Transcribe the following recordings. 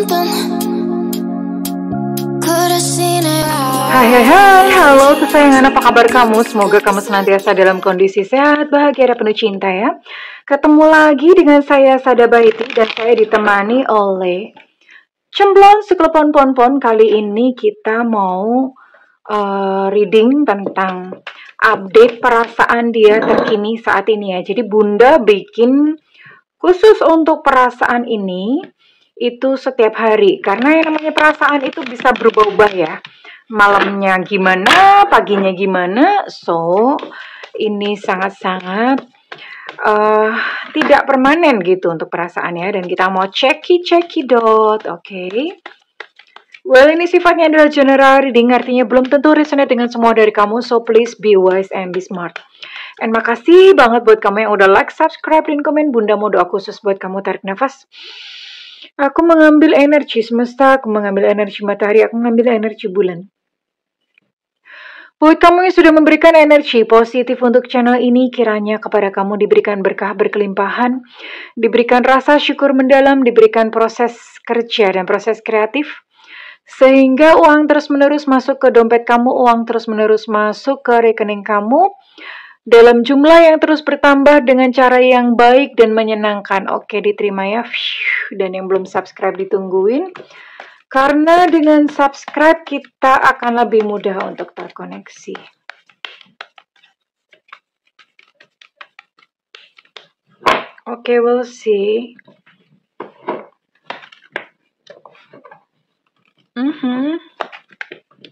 Hai, halo kesayangan, apa kabar kamu? Semoga kamu senantiasa dalam kondisi sehat, bahagia, dan penuh cinta ya. Ketemu lagi dengan saya, Sada Baiti, dan saya ditemani oleh Cemplon Seklepon Pon. Kali ini kita mau reading tentang update perasaan dia terkini saat ini ya. Jadi Bunda bikin khusus untuk perasaan ini itu setiap hari, karena yang namanya perasaan itu bisa berubah-ubah ya. Malamnya gimana, paginya gimana, so ini sangat-sangat tidak permanen gitu untuk perasaannya, dan kita mau cekidot, oke? Well, ini sifatnya adalah general reading, artinya belum tentu resonate dengan semua dari kamu, so please be wise and be smart. And makasih banget buat kamu yang udah like, subscribe, dan komen. Bunda mau doa khusus buat kamu. Tarik nafas. Aku mengambil energi semesta, aku mengambil energi matahari, aku mengambil energi bulan. Buat kamu yang sudah memberikan energi positif untuk channel ini, kiranya kepada kamu diberikan berkah berkelimpahan, diberikan rasa syukur mendalam, diberikan proses kerja dan proses kreatif, sehingga uang terus-menerus masuk ke dompet kamu, uang terus-menerus masuk ke rekening kamu, dalam jumlah yang terus bertambah dengan cara yang baik dan menyenangkan. Oke, diterima ya. Dan yang belum subscribe ditungguin. Karena dengan subscribe kita akan lebih mudah untuk terkoneksi. Oke, we'll see.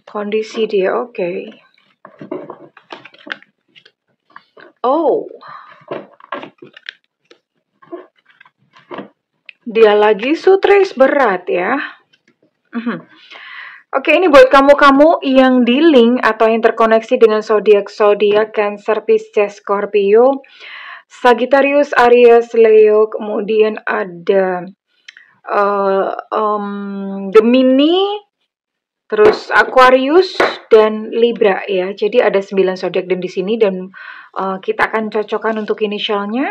Kondisi dia, oke. Oh. Dia lagi stres berat ya. Oke, ini buat kamu-kamu yang di link atau yang terkoneksi dengan zodiak Cancer, Pisces, Scorpio, Sagittarius, Aries, Leo, kemudian ada Gemini, terus Aquarius dan Libra ya. Jadi ada 9 zodiak dan di sini, dan kita akan cocokkan untuk inisialnya.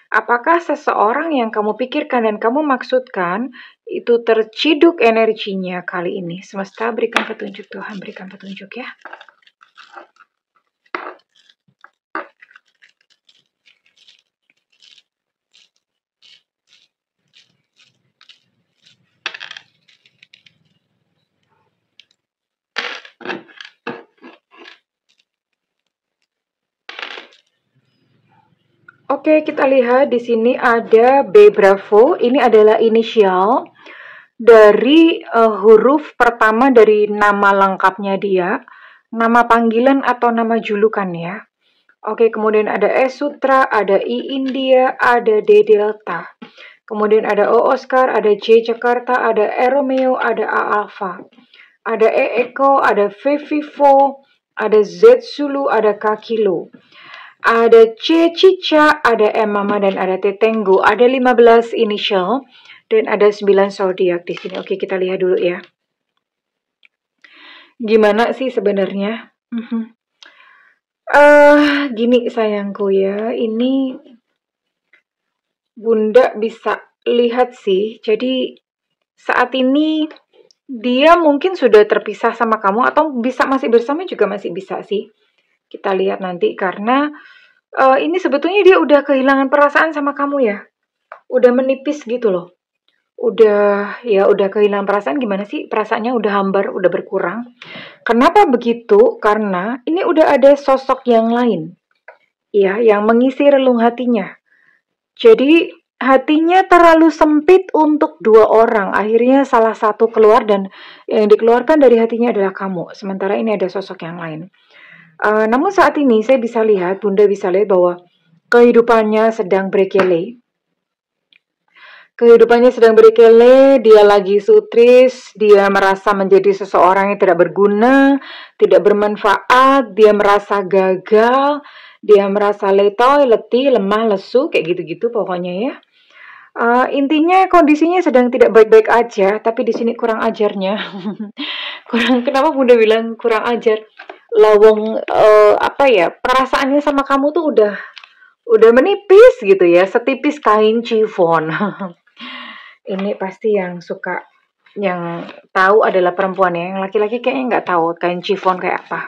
Apakah seseorang yang kamu pikirkan dan kamu maksudkan itu terciduk energinya kali ini? Semesta berikan petunjuk, Tuhan berikan petunjuk ya. Oke, kita lihat di sini ada B Bravo. Ini adalah inisial dari huruf pertama dari nama lengkapnya dia, nama panggilan atau nama julukan ya. Oke, kemudian ada E Sutra, ada I India, ada D Delta. Kemudian ada O Oscar, ada J Jakarta, ada E Romeo, ada A Alpha. Ada E Eko, ada V Vivo, ada Z Zulu, ada K Kilo. Ada C Cica, ada M Mama, dan ada T Tenggo. Ada 15 inisial dan ada 9 zodiak di sini. Oke, kita lihat dulu ya. Gimana sih sebenarnya? Gini sayangku ya, ini Bunda bisa lihat sih. Jadi saat ini dia mungkin sudah terpisah sama kamu, atau bisa masih bersama juga masih bisa sih. Kita lihat nanti, karena ini sebetulnya dia udah kehilangan perasaan sama kamu ya. Udah menipis gitu loh. Udah kehilangan perasaan. Gimana sih? Perasaannya udah hambar, udah berkurang. Kenapa begitu? Karena ini udah ada sosok yang lain. Ya, yang mengisi relung hatinya. Jadi hatinya terlalu sempit untuk 2 orang. Akhirnya salah satu keluar, dan yang dikeluarkan dari hatinya adalah kamu. Sementara ini ada sosok yang lain. Namun saat ini saya bisa lihat, Bunda bisa lihat bahwa kehidupannya sedang berkele. Kehidupannya sedang berkele, dia lagi stres, dia merasa menjadi seseorang yang tidak berguna, tidak bermanfaat, dia merasa gagal, dia merasa letoy, letih, lemah, lesu, kayak gitu-gitu pokoknya ya. Intinya kondisinya sedang tidak baik-baik aja, tapi di sini kurang ajarnya. Kenapa Bunda bilang kurang ajar? Lawang perasaannya sama kamu tuh udah menipis gitu ya, setipis kain chiffon. Ini pasti yang suka Yang tahu adalah perempuannya, yang laki-laki kayaknya nggak tahu kain chiffon kayak apa.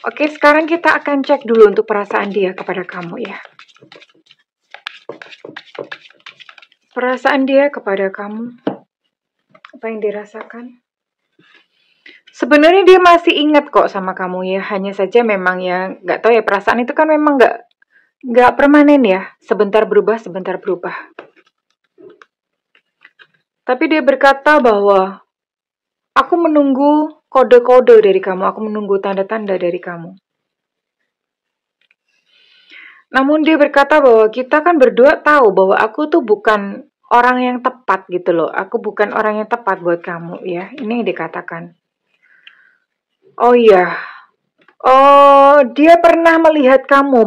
Oke, sekarang kita akan cek dulu untuk perasaan dia kepada kamu ya. Perasaan dia kepada kamu, apa yang dirasakan? Sebenarnya dia masih ingat kok sama kamu ya, hanya saja memang ya nggak tahu ya, perasaan itu kan memang nggak permanen ya, sebentar berubah, sebentar berubah. Tapi dia berkata bahwa aku menunggu kode-kode dari kamu, aku menunggu tanda-tanda dari kamu. Namun dia berkata bahwa kita kan berdua tahu bahwa aku tuh bukan orang yang tepat gitu loh. Aku bukan orang yang tepat buat kamu ya. Ini yang dikatakan. Oh iya. Oh, dia pernah melihat kamu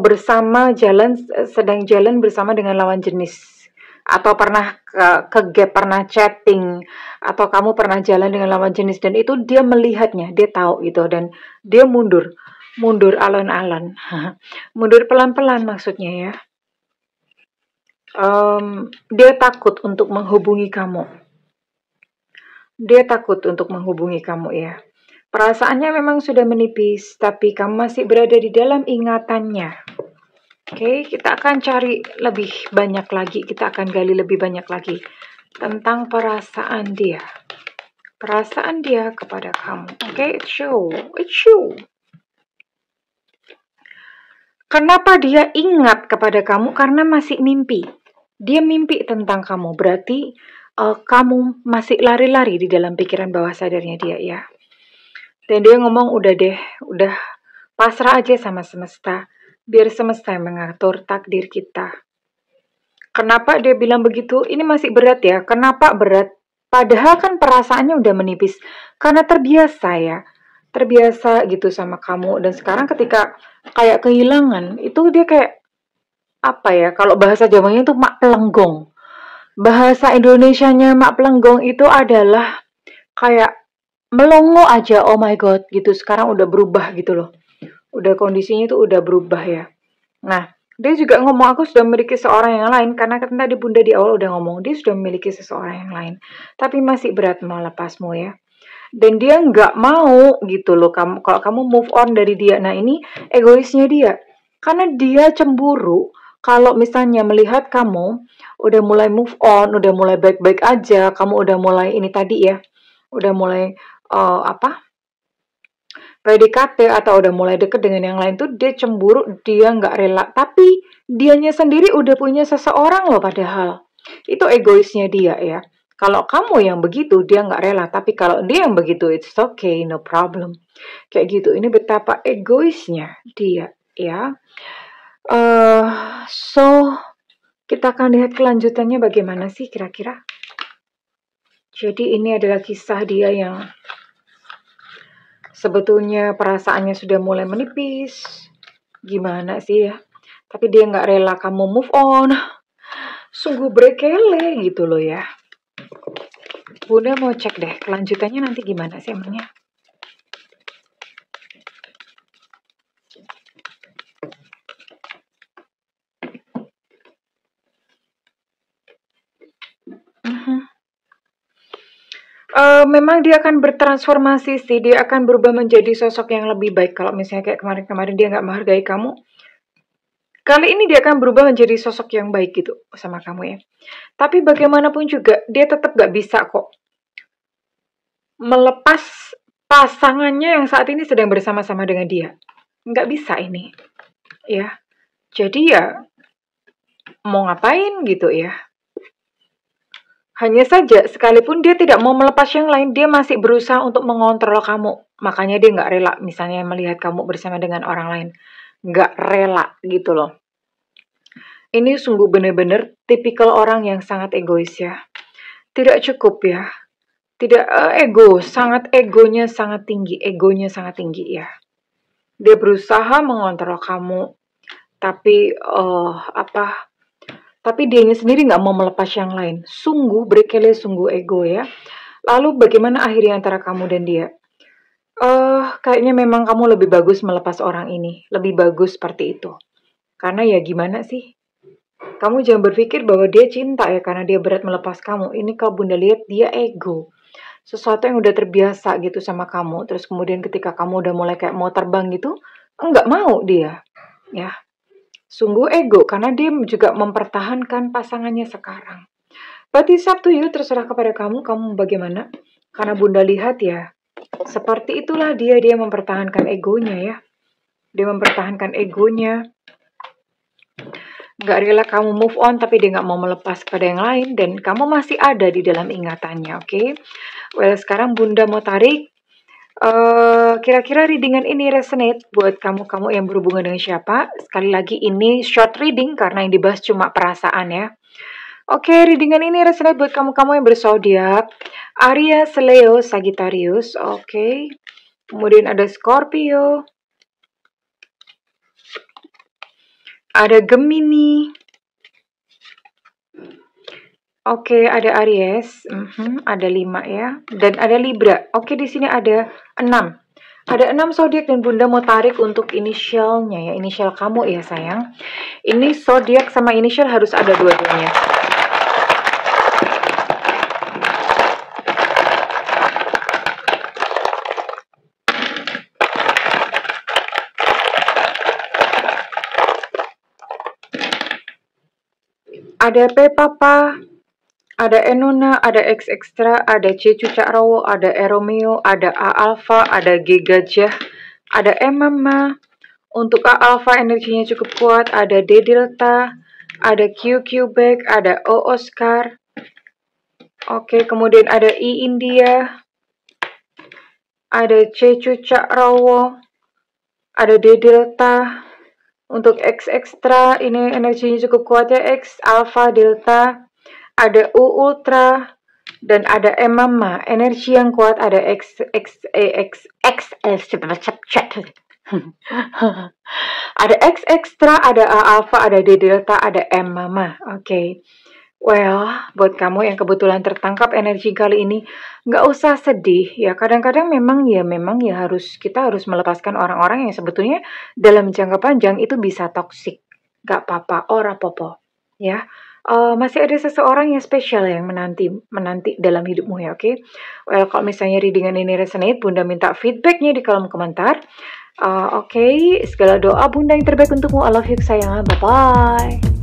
sedang jalan bersama dengan lawan jenis. Atau pernah ke gap, pernah chatting. Atau kamu pernah jalan dengan lawan jenis. Dan itu dia melihatnya, dia tahu gitu. Dan dia mundur alon-alon. Mundur pelan-pelan maksudnya ya. Dia takut untuk menghubungi kamu. Dia takut untuk menghubungi kamu ya. Perasaannya memang sudah menipis, tapi kamu masih berada di dalam ingatannya. Oke, kita akan cari lebih banyak lagi, kita akan gali lebih banyak lagi tentang perasaan dia. Perasaan dia kepada kamu. Oke, it's you. Kenapa dia ingat kepada kamu? Karena masih mimpi. Dia mimpi tentang kamu, berarti kamu masih lari-lari di dalam pikiran bawah sadarnya dia ya. Dan dia ngomong udah pasrah aja sama semesta, biar semesta yang mengatur takdir kita. Kenapa dia bilang begitu? Ini masih berat ya. Kenapa berat? Padahal kan perasaannya udah menipis, karena terbiasa ya. Terbiasa gitu sama kamu. Dan sekarang ketika kayak kehilangan, itu dia kayak apa ya, kalau bahasa Jawanya itu mak pelenggong. Bahasa Indonesianya mak pelenggong itu adalah kayak melongo aja, oh my god gitu. Sekarang udah berubah gitu loh. Udah kondisinya itu udah berubah ya. Nah, dia juga ngomong aku sudah memiliki seorang yang lain, karena kan tadi Bunda di awal udah ngomong dia sudah memiliki seseorang yang lain. Tapi masih berat melepasmu ya. Dan dia nggak mau gitu loh kalau kamu move on dari dia. Nah, ini egoisnya dia. Karena dia cemburu kalau misalnya melihat kamu udah mulai move on, udah mulai baik-baik aja, kamu udah mulai ini tadi ya, udah mulai PDKT atau udah mulai deket dengan yang lain tuh dia cemburu, dia nggak rela. Tapi dianya sendiri udah punya seseorang loh padahal. Itu egoisnya dia ya. Kalau kamu yang begitu, dia nggak rela. Tapi kalau dia yang begitu, it's okay, no problem. Kayak gitu, ini betapa egoisnya dia ya. So, kita akan lihat kelanjutannya bagaimana sih kira-kira. Jadi ini adalah kisah dia yang sebetulnya perasaannya sudah mulai menipis. Gimana sih ya? Tapi dia nggak rela kamu move on. Sungguh berkele gitu loh ya. Bunda mau cek deh kelanjutannya nanti gimana sih emangnya. Memang dia akan bertransformasi sih, dia akan berubah menjadi sosok yang lebih baik. Kalau misalnya kayak kemarin-kemarin dia nggak menghargai kamu, kali ini dia akan berubah menjadi sosok yang baik gitu sama kamu ya. Tapi bagaimanapun juga, dia tetap nggak bisa kok melepas pasangannya yang saat ini sedang bersama-sama dengan dia. Nggak bisa ini, ya. Jadi ya, mau ngapain gitu ya. Hanya saja, sekalipun dia tidak mau melepas yang lain, dia masih berusaha untuk mengontrol kamu. Makanya dia nggak rela, misalnya melihat kamu bersama dengan orang lain. Nggak rela gitu loh. Ini sungguh benar-benar tipikal orang yang sangat egois ya. Tidak cukup ya. Tidak sangat egonya sangat tinggi ya. Dia berusaha mengontrol kamu, tapi tapi dianya sendiri nggak mau melepas yang lain. Sungguh berkele, sungguh ego ya. Lalu bagaimana akhirnya antara kamu dan dia? Kayaknya memang kamu lebih bagus melepas orang ini. Lebih bagus seperti itu. Karena ya gimana sih? Kamu jangan berpikir bahwa dia cinta ya karena dia berat melepas kamu. Ini kalau Bunda lihat dia ego. sesuatu yang udah terbiasa gitu sama kamu. Terus kemudian ketika kamu udah mulai kayak mau terbang gitu, enggak mau dia. Ya, sungguh ego karena dia juga mempertahankan pasangannya sekarang. But it's up to you, terserah kepada kamu bagaimana. Karena Bunda lihat ya, seperti itulah dia mempertahankan egonya ya. Dia mempertahankan egonya. Nggak rela kamu move on, tapi dia nggak mau melepas kepada yang lain. Dan kamu masih ada di dalam ingatannya, oke? Well, sekarang Bunda mau tarik. Kira-kira readingan ini resonate buat kamu-kamu yang berhubungan dengan siapa? Sekali lagi ini short reading karena yang dibahas cuma perasaan ya. Oke, readingan ini resonate buat kamu-kamu yang berzodiak Aries, Leo, Sagittarius. Oke. Kemudian ada Scorpio. Ada Gemini. Oke, ada Aries. Ada 5 ya. Dan ada Libra. Oke, di sini ada 6. Ada 6 zodiak dan Bunda mau tarik untuk inisialnya ya. Inisial kamu ya sayang. Ini zodiak sama inisial harus ada dua-duanya. Ada P Papa, ada Enona, ada X Extra, ada C Cucak Rawo, ada E Romeo, ada A Alpha, ada G Gajah, ada M Mama. Untuk A Alpha energinya cukup kuat, ada D Delta, ada Q Quebec, ada O Oscar. Oke, kemudian ada I India, ada C Cucak Rawo, ada D Delta. Untuk X Extra ini energinya cukup kuat ya, X Alpha Delta, ada U Ultra dan ada M Mama. Energi yang kuat ada X ada X Extra, ada A Alpha, ada D Delta, ada M Mama. Oke. Well, buat kamu yang kebetulan tertangkap energi kali ini, nggak usah sedih ya. Kadang-kadang memang ya kita harus melepaskan orang-orang yang sebetulnya dalam jangka panjang itu bisa toksik. Nggak apa-apa, ora popo ya. Masih ada seseorang yang spesial yang menanti dalam hidupmu ya, oke? Well, kalau misalnya readingan ini resonate, Bunda minta feedbacknya di kolom komentar. Oke, segala doa Bunda yang terbaik untukmu. I love you kesayangan. Bye-bye.